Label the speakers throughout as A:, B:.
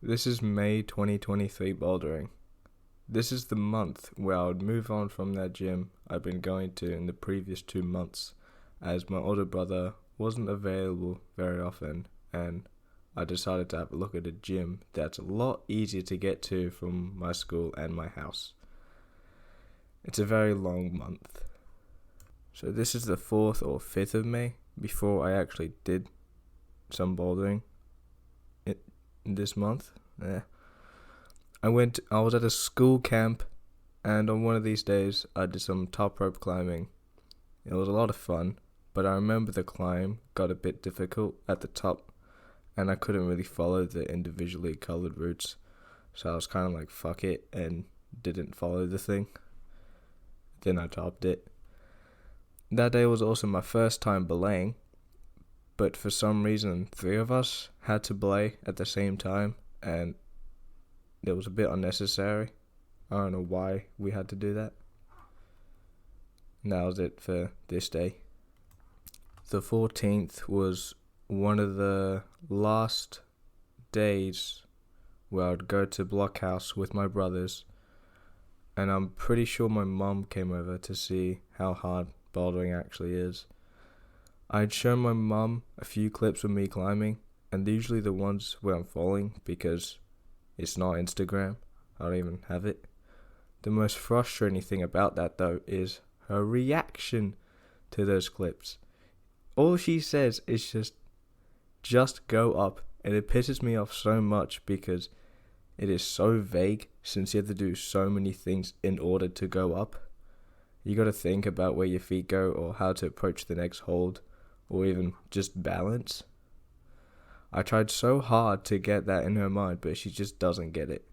A: This is May 2023 Bouldering. This is the month where I would move on from that gym I've been going to in the previous 2 months, as my older brother wasn't available very often, and I decided to have a look at a gym that's a lot easier to get to from my school and my house. It's a very long month. So this is the 4th or 5th of May, before I actually did some bouldering this month. I was at a school camp, and on one of these days I did some top rope climbing. It was a lot of fun, but I remember the climb got a bit difficult at the top, and I couldn't really follow the individually colored routes, so I was kind of like fuck it and didn't follow the thing. Then I topped it. That day was also my first time belaying, but for some reason 3 of us had to belay at the same time, and it was a bit unnecessary. I don't know why we had to do that. And that was it for this day. The 14th was one of the last days where I would go to Blockhouse with my brothers, and I'm pretty sure my mum came over to see how hard bouldering actually is. I'd shown my mum a few clips of me climbing, and usually the ones where I'm falling, because it's not Instagram. I don't even have it. The most frustrating thing about that, though, is her reaction to those clips. All she says is just go up, and it pisses me off so much because it is so vague, since you have to do so many things in order to go up. You gotta think about where your feet go, or how to approach the next hold, or even just balance. I tried so hard to get that in her mind, but she just doesn't get it.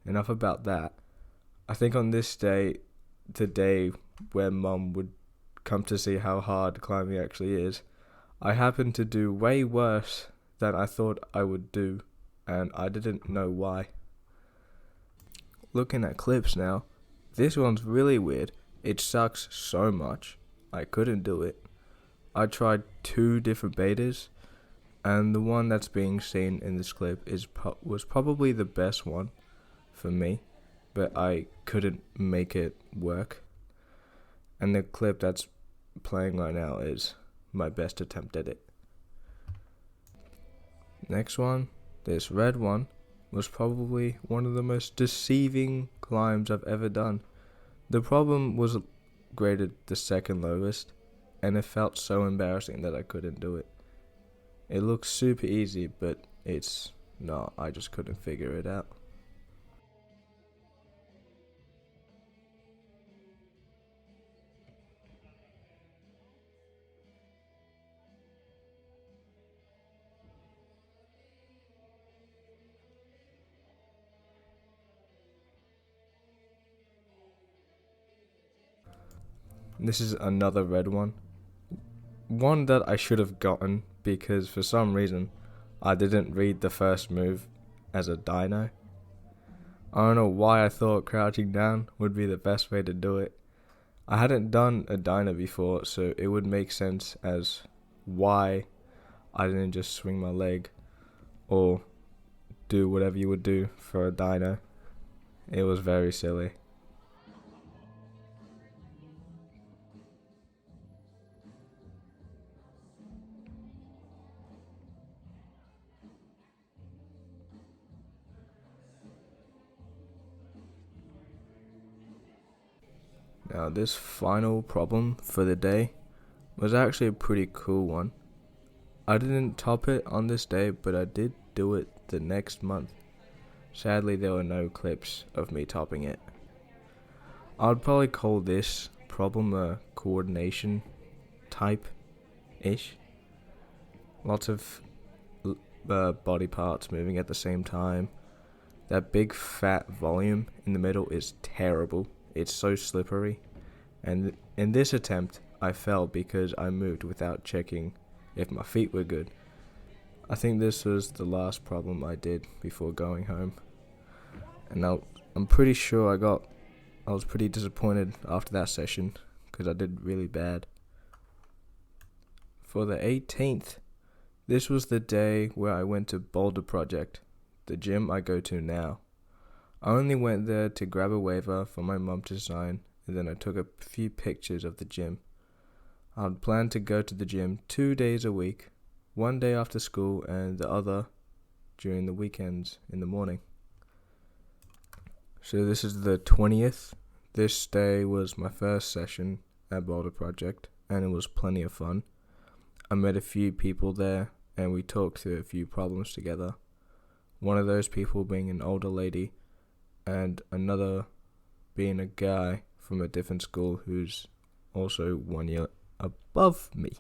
A: Enough about that. I think on this day, the day where Mum would come to see how hard climbing actually is, I happened to do way worse than I thought I would do, and I didn't know why. Looking at clips now, this one's really weird. It sucks so much. I couldn't do it. I tried 2 different betas, and the one that's being seen in this clip was probably the best one for me, but I couldn't make it work. And the clip that's playing right now is my best attempt at it. Next one, this red one, was probably one of the most deceiving climbs I've ever done. The problem was graded the second lowest, and it felt so embarrassing that I couldn't do it. It looks super easy, but it's not. I just couldn't figure it out. This is another red one. One that I should have gotten, because for some reason I didn't read the first move as a dino. I don't know why I thought crouching down would be the best way to do it. I hadn't done a dino before, so it would make sense as why I didn't just swing my leg or do whatever you would do for a dino. It was very silly. Now, this final problem for the day was actually a pretty cool one. I didn't top it on this day, but I did do it the next month. Sadly, there were no clips of me topping it. I'd probably call this problem a coordination type-ish. Lots of body parts moving at the same time. That big fat volume in the middle is terrible. It's so slippery. And in this attempt, I fell because I moved without checking if my feet were good. I think this was the last problem I did before going home. And I'm pretty sure I was pretty disappointed after that session, because I did really bad. For the 18th, this was the day where I went to Boulder Project. the gym I go to now. I only went there to grab a waiver for my mum to sign, and then I took a few pictures of the gym. I'd planned to go to the gym 2 days a week, one day after school and the other during the weekends in the morning. So this is the 20th. This day was my first session at Boulder Project, and it was plenty of fun. I met a few people there, and we talked through a few problems together. One of those people being an older lady, and another being a guy from a different school who's also 1 year above me.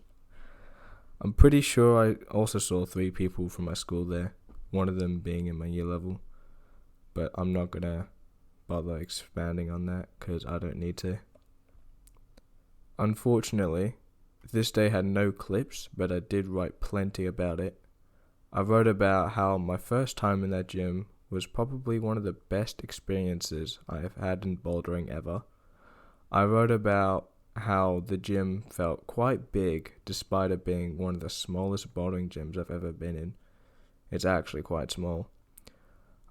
A: I'm pretty sure I also saw 3 people from my school there, one of them being in my year level, but I'm not gonna bother expanding on that because I don't need to. Unfortunately, this day had no clips, but I did write plenty about it. I wrote about how my first time in that gym was probably one of the best experiences I have had in bouldering ever. I wrote about how the gym felt quite big despite it being one of the smallest bouldering gyms I've ever been in. It's actually quite small.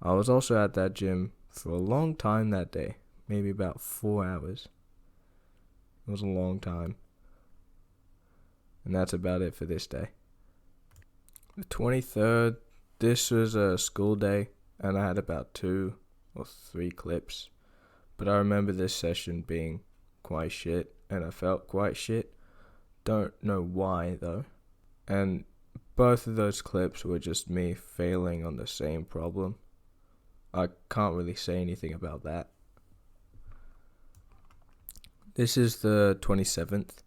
A: I was also at that gym for a long time that day, maybe about 4 hours. It was a long time. And that's about it for this day. The 23rd, this was a school day, and I had about 2 or 3 clips. But I remember this session being quite shit, and I felt quite shit. Don't know why, though. And both of those clips were just me failing on the same problem. I can't really say anything about that. This is the 27th,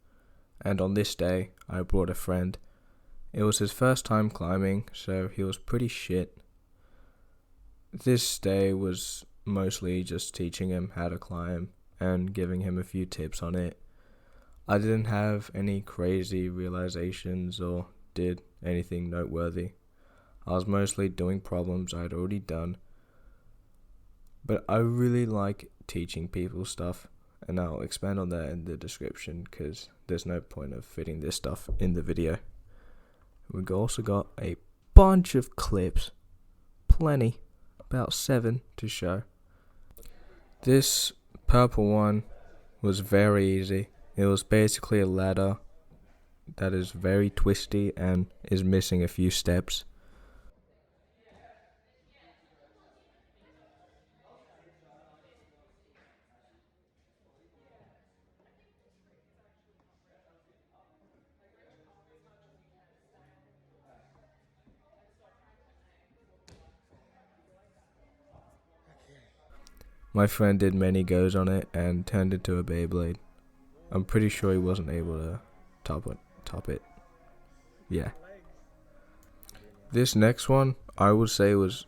A: and on this day, I brought a friend. It was his first time climbing, so he was pretty shit. This day was mostly just teaching him how to climb and giving him a few tips on it. I didn't have any crazy realizations or did anything noteworthy. I was mostly doing problems I had already done. But I really like teaching people stuff, and I'll expand on that in the description because there's no point of fitting this stuff in the video. We've also got a bunch of clips, plenty, about 7 to show. This purple one was very easy. It was basically a ladder that is very twisty and is missing a few steps. My friend did many goes on it and turned into a Beyblade. I'm pretty sure he wasn't able to top it. Yeah. This next one, I would say was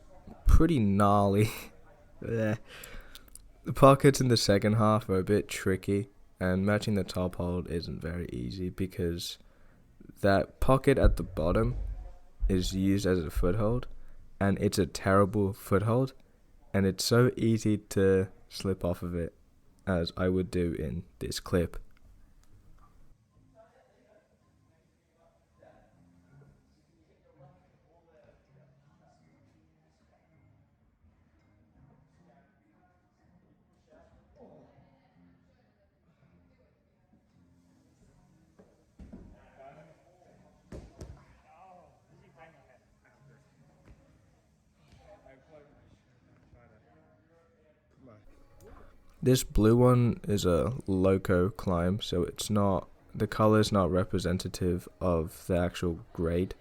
A: pretty gnarly. The pockets in the second half are a bit tricky, and matching the top hold isn't very easy because that pocket at the bottom is used as a foothold, and it's a terrible foothold. And it's so easy to slip off of it, as I would do in this clip. This blue one is a loco climb, so the color's not representative of the actual grade,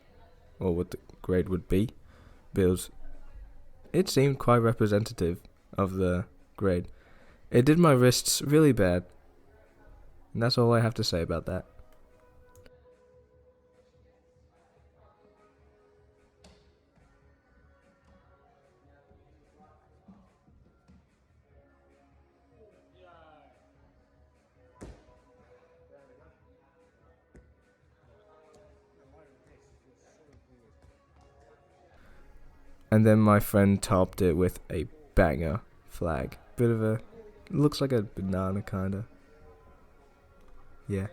A: or what the grade would be, but it seemed quite representative of the grade. It did my wrists really bad, and that's all I have to say about that. And then my friend topped it with a banger flag. Looks like a banana kinda. Yeah.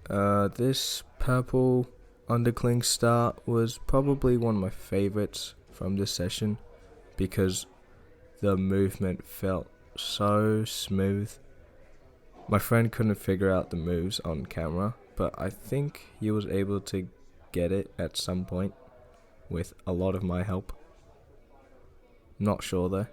A: This purple undercling start was probably one of my favorites from this session because the movement felt so smooth. My friend couldn't figure out the moves on camera, but I think he was able to get it at some point with a lot of my help. Not sure though.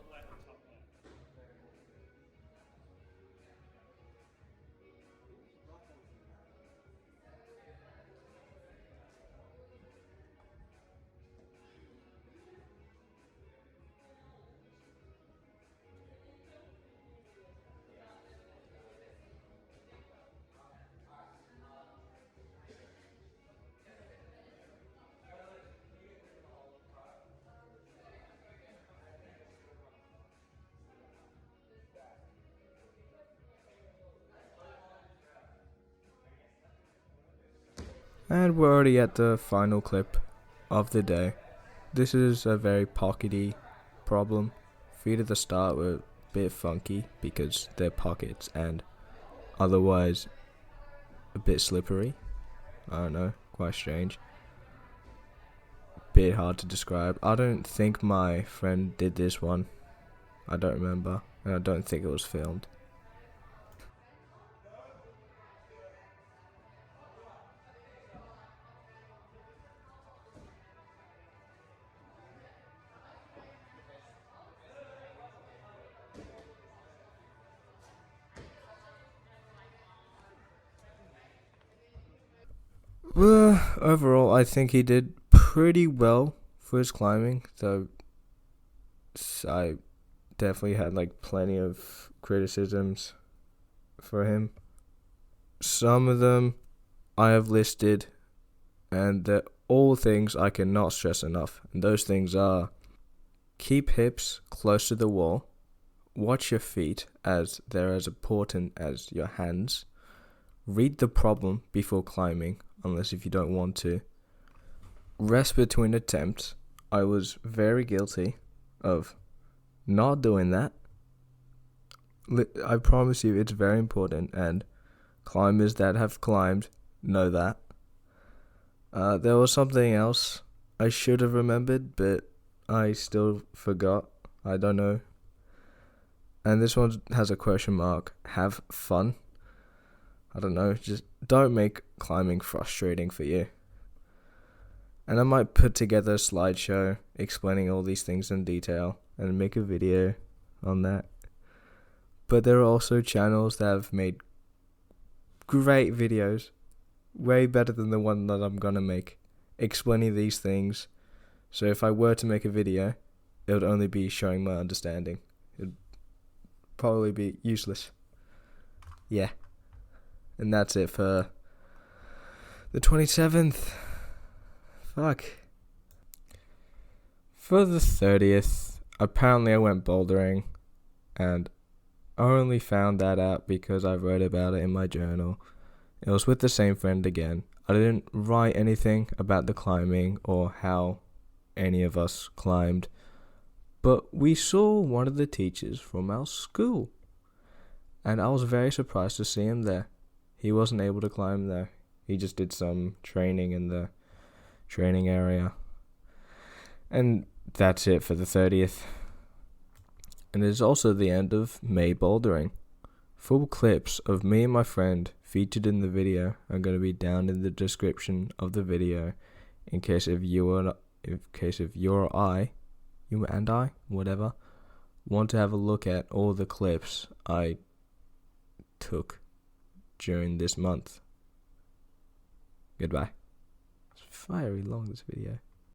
A: And we're already at the final clip of the day. This is a very pockety problem. Feet at the start were a bit funky because they're pockets and otherwise a bit slippery. I don't know, quite strange. Bit hard to describe. I don't think my friend did this one. I don't remember, and I don't think it was filmed. Overall, I think he did pretty well for his climbing, though I definitely had like plenty of criticisms for him. Some of them I have listed, and they're all things I cannot stress enough. And those things are: keep hips close to the wall, watch your feet as they're as important as your hands, read the problem before climbing, unless if you don't want to, rest between attempts. I was very guilty of not doing that. I promise you it's very important, and climbers that have climbed know that. There was something else I should have remembered, but I still forgot. I don't know. And this one has a question mark. Have fun. I don't know, just don't make climbing frustrating for you. And I might put together a slideshow explaining all these things in detail and make a video on that. But there are also channels that have made great videos, way better than the one that I'm gonna make, explaining these things. So if I were to make a video, it would only be showing my understanding. It'd probably be useless. Yeah. And that's it for the 27th. Fuck. For the 30th, apparently I went bouldering, and I only found that out because I wrote about it in my journal. It was with the same friend again. I didn't write anything about the climbing or how any of us climbed, but we saw one of the teachers from our school, and I was very surprised to see him there. He wasn't able to climb there. He just did some training in the training area. And that's it for the 30th. And it is also the end of May bouldering. Full clips of me and my friend featured in the video are going to be down in the description of the video in case if you or I, whatever, want to have a look at all the clips I took during this month. Goodbye. It's very long, this video.